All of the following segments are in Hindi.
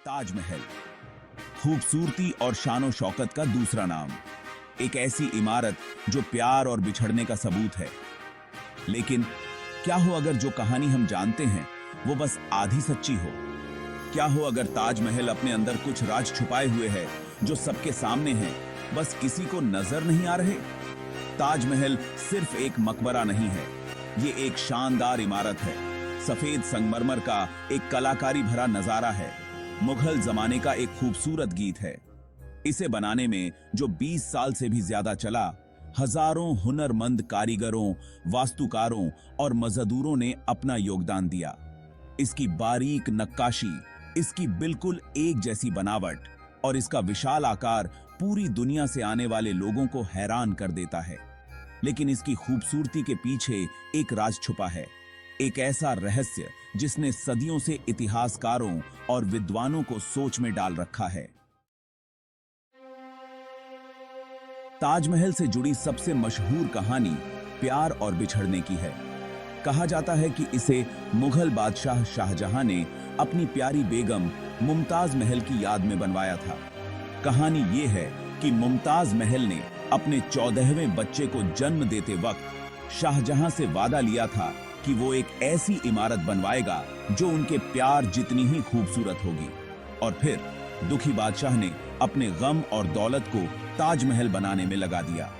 ताजमहल खूबसूरती और शानो शौकत का दूसरा नाम। एक ऐसी इमारत जो प्यार और बिछड़ने का सबूत है। लेकिन क्या हो अगर जो कहानी हम जानते हैं वो बस आधी सच्ची हो? क्या हो अगर ताजमहल अपने अंदर कुछ राज छुपाए हुए है जो सबके सामने हैं, बस किसी को नजर नहीं आ रहे? ताजमहल सिर्फ एक मकबरा नहीं है, ये एक शानदार इमारत है। सफेद संगमरमर का एक कलाकारी भरा नजारा है, मुगल जमाने का एक खूबसूरत गीत है। इसे बनाने में जो 20 साल से भी ज्यादा चला, हजारों हुनरमंद कारीगरों, वास्तुकारों और मजदूरों ने अपना योगदान दिया। इसकी बारीक नक्काशी, इसकी बिल्कुल एक जैसी बनावट और इसका विशाल आकार पूरी दुनिया से आने वाले लोगों को हैरान कर देता है। लेकिन इसकी खूबसूरती के पीछे एक राज छुपा है, एक ऐसा रहस्य जिसने सदियों से इतिहासकारों और विद्वानों को सोच में डाल रखा है। ताजमहल से जुड़ी सबसे मशहूर कहानी प्यार और बिछड़ने की है। कहा जाता है कि इसे मुगल बादशाह शाहजहां ने अपनी प्यारी बेगम मुमताज महल की याद में बनवाया था। कहानी ये है कि मुमताज महल ने अपने 14वें बच्चे को जन्म देते वक्त शाहजहां से वादा लिया था कि वो एक ऐसी इमारत बनवाएगा जो उनके प्यार जितनी ही खूबसूरत होगी। और फिर दुखी बादशाह ने अपने गम और दौलत को ताजमहल बनाने में लगा दिया।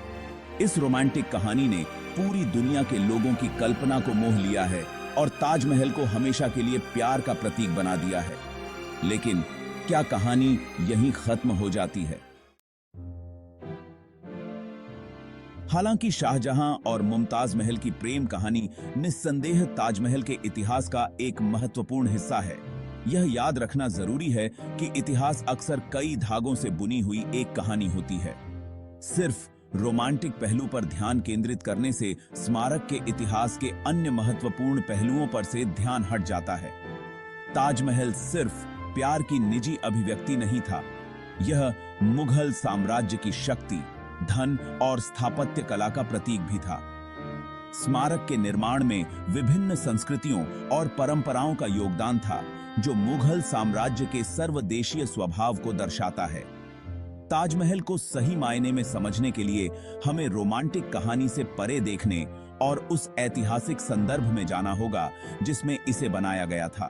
इस रोमांटिक कहानी ने पूरी दुनिया के लोगों की कल्पना को मोह लिया है और ताजमहल को हमेशा के लिए प्यार का प्रतीक बना दिया है। लेकिन क्या कहानी यहीं खत्म हो जाती है? हालांकि शाहजहां और मुमताज महल की प्रेम कहानी निस्संदेह ताजमहल के इतिहास का एक महत्वपूर्ण हिस्सा है। यह याद रखना जरूरी है कि इतिहास अक्सर कई धागों से बुनी हुई एक कहानी होती है। सिर्फ रोमांटिक पहलू पर ध्यान केंद्रित करने से स्मारक के इतिहास के अन्य महत्वपूर्ण पहलुओं पर से ध्यान हट जाता है। ताजमहल सिर्फ प्यार की निजी अभिव्यक्ति नहीं था, यह मुगल साम्राज्य की शक्ति, धन और स्थापत्य कला का प्रतीक भी था। स्मारक के निर्माण में विभिन्न संस्कृतियों और परंपराओं का योगदान था, जो मुगल साम्राज्य के सर्वदेशीय स्वभाव को दर्शाता है। ताजमहल को सही मायने में समझने के लिए हमें रोमांटिक कहानी से परे देखने और उस ऐतिहासिक संदर्भ में जाना होगा जिसमें इसे बनाया गया था।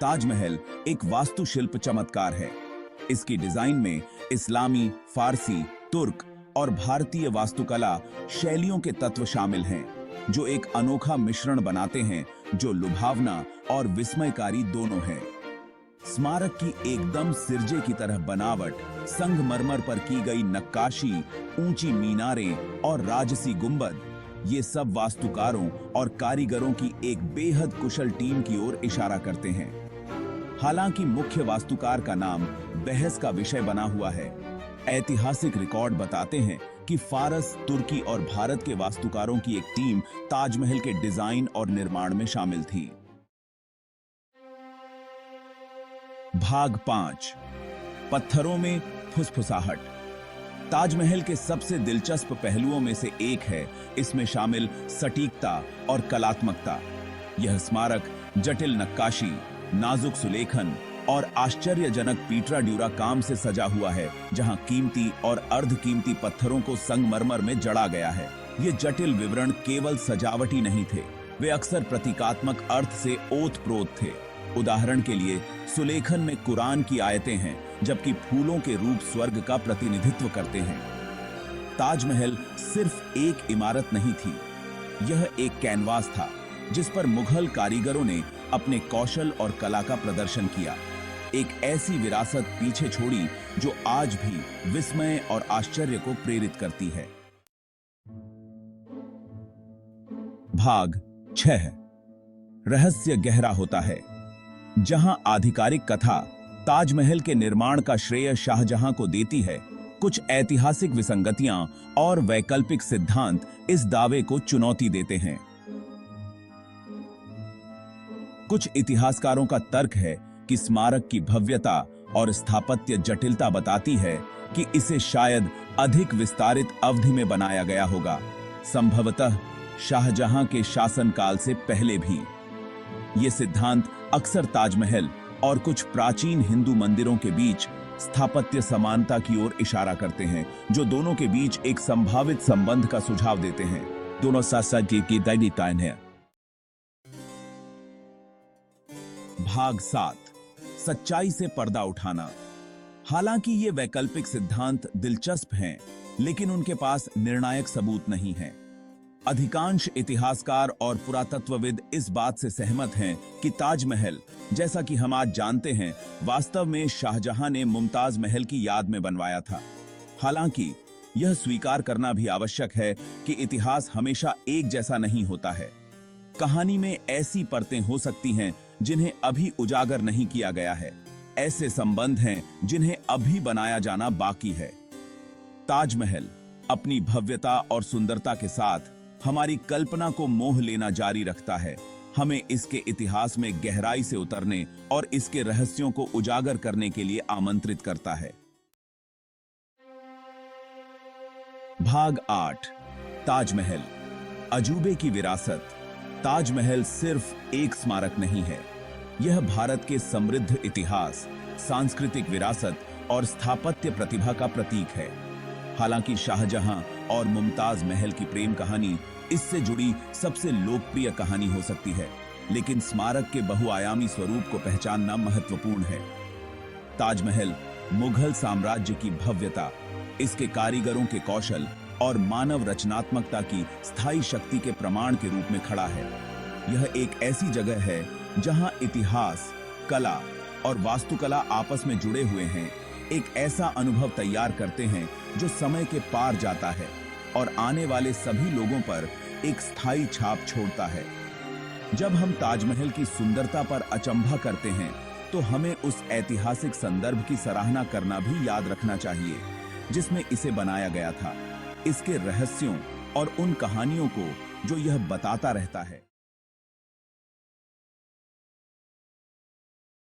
ताजमहल एक वास्तुशिल्प चमत्कार है। इसकी डिजाइन में इस्लामी, फारसी, तुर्क और भारतीय वास्तुकला शैलियों के तत्व शामिल हैं, जो एक अनोखा मिश्रण बनाते हैं जो लुभावना और विस्मयकारी दोनों है। स्मारक की एकदम सिरजे की तरह बनावट, संगमरमर पर की गई नक्काशी, ऊंची मीनारें और राजसी गुंबद, ये सब वास्तुकारों और कारीगरों की एक बेहद कुशल टीम की ओर इशारा करते हैं। हालांकि मुख्य वास्तुकार का नाम बहस का विषय बना हुआ है, ऐतिहासिक रिकॉर्ड बताते हैं कि फारस, तुर्की और भारत के वास्तुकारों की एक टीम ताजमहल के डिजाइन और निर्माण में शामिल थी। भाग 5, पत्थरों में फुसफुसाहट। ताजमहल के सबसे दिलचस्प पहलुओं में से एक है इसमें शामिल सटीकता और कलात्मकता। यह स्मारक जटिल नक्काशी, नाजुक सुलेखन और आश्चर्यजनक पीटरा ड्यूरा काम से सजा हुआ है, जहां कीमती और अर्धकीमती पत्थरों को संगमरमर में जड़ा गया है। ये जटिल विवरण केवल सजावटी नहीं थे, वे अक्सर प्रतीकात्मक अर्थ से ओत-प्रोत थे। उदाहरण के लिए, सुलेखन में कुरान की आयतें हैं, जबकि फूलों के रूप स्वर्ग का प्रतिनिधित्व करते हैं। ताजमहल सिर्फ एक इमारत नहीं थी, यह एक कैनवास था जिस पर मुगल कारीगरों ने अपने कौशल और कला का प्रदर्शन किया। एक ऐसी विरासत पीछे छोड़ी जो आज भी विस्मय और आश्चर्य को प्रेरित करती है। भाग 6, रहस्य गहरा होता है। जहां आधिकारिक कथा ताजमहल के निर्माण का श्रेय शाहजहां को देती है, कुछ ऐतिहासिक विसंगतियां और वैकल्पिक सिद्धांत इस दावे को चुनौती देते हैं। कुछ इतिहासकारों का तर्क है कि स्मारक की भव्यता और स्थापत्य जटिलता बताती है कि इसे शायद अधिक विस्तारित अवधि में बनाया गया होगा, संभवतः शाहजहां के शासनकाल से पहले भी। ये सिद्धांत अक्सर ताजमहल और कुछ प्राचीन हिंदू मंदिरों के बीच स्थापत्य समानता की ओर इशारा करते हैं, जो दोनों के बीच एक संभावित संबंध का सुझाव देते हैं। दोनों साथ साथ की दैनिकताएं हैं। भाग 7, सच्चाई से पर्दा उठाना। हालांकि ये वैकल्पिक सिद्धांत दिलचस्प हैं, लेकिन उनके पास निर्णायक सबूत नहीं है। अधिकांश इतिहासकार और पुरातत्वविद इस बात से सहमत हैं कि ताजमहल, जैसा कि हम आज जानते हैं, वास्तव में शाहजहां ने मुमताज महल की याद में बनवाया था। हालांकि यह स्वीकार करना भी आवश्यक है कि इतिहास हमेशा एक जैसा नहीं होता है। कहानी में ऐसी परतें हो सकती हैं जिन्हें अभी उजागर नहीं किया गया है, ऐसे संबंध हैं जिन्हें अभी बनाया जाना बाकी है। ताजमहल अपनी भव्यता और सुंदरता के साथ हमारी कल्पना को मोह लेना जारी रखता है, हमें इसके इतिहास में गहराई से उतरने और इसके रहस्यों को उजागर करने के लिए आमंत्रित करता है। भाग 8, ताजमहल, अजूबे की विरासत। ताजमहल सिर्फ एक स्मारक नहीं है, यह भारत के समृद्ध इतिहास, सांस्कृतिक विरासत और स्थापत्य प्रतिभा का प्रतीक है। हालांकि शाहजहां और मुमताज महल की प्रेम कहानी इससे जुड़ी सबसे लोकप्रिय कहानी हो सकती है, लेकिन स्मारक के बहुआयामी स्वरूप को पहचानना महत्वपूर्ण है। ताजमहल मुगल साम्राज्य की भव्यता, इसके कारीगरों के कौशल और मानव रचनात्मकता की स्थायी शक्ति के प्रमाण के रूप में खड़ा है। यह एक ऐसी जगह है जहां इतिहास, कला और वास्तुकला आपस में जुड़े हुए हैं, एक ऐसा अनुभव तैयार करते हैं जो समय के पार जाता है और आने वाले सभी लोगों पर एक स्थायी छाप छोड़ता है। जब हम ताजमहल की सुंदरता पर अचंभा करते हैं, तो हमें उस ऐतिहासिक संदर्भ की सराहना करना भी याद रखना चाहिए जिसमें इसे बनाया गया था, इसके रहस्यों और उन कहानियों को जो यह बताता रहता है।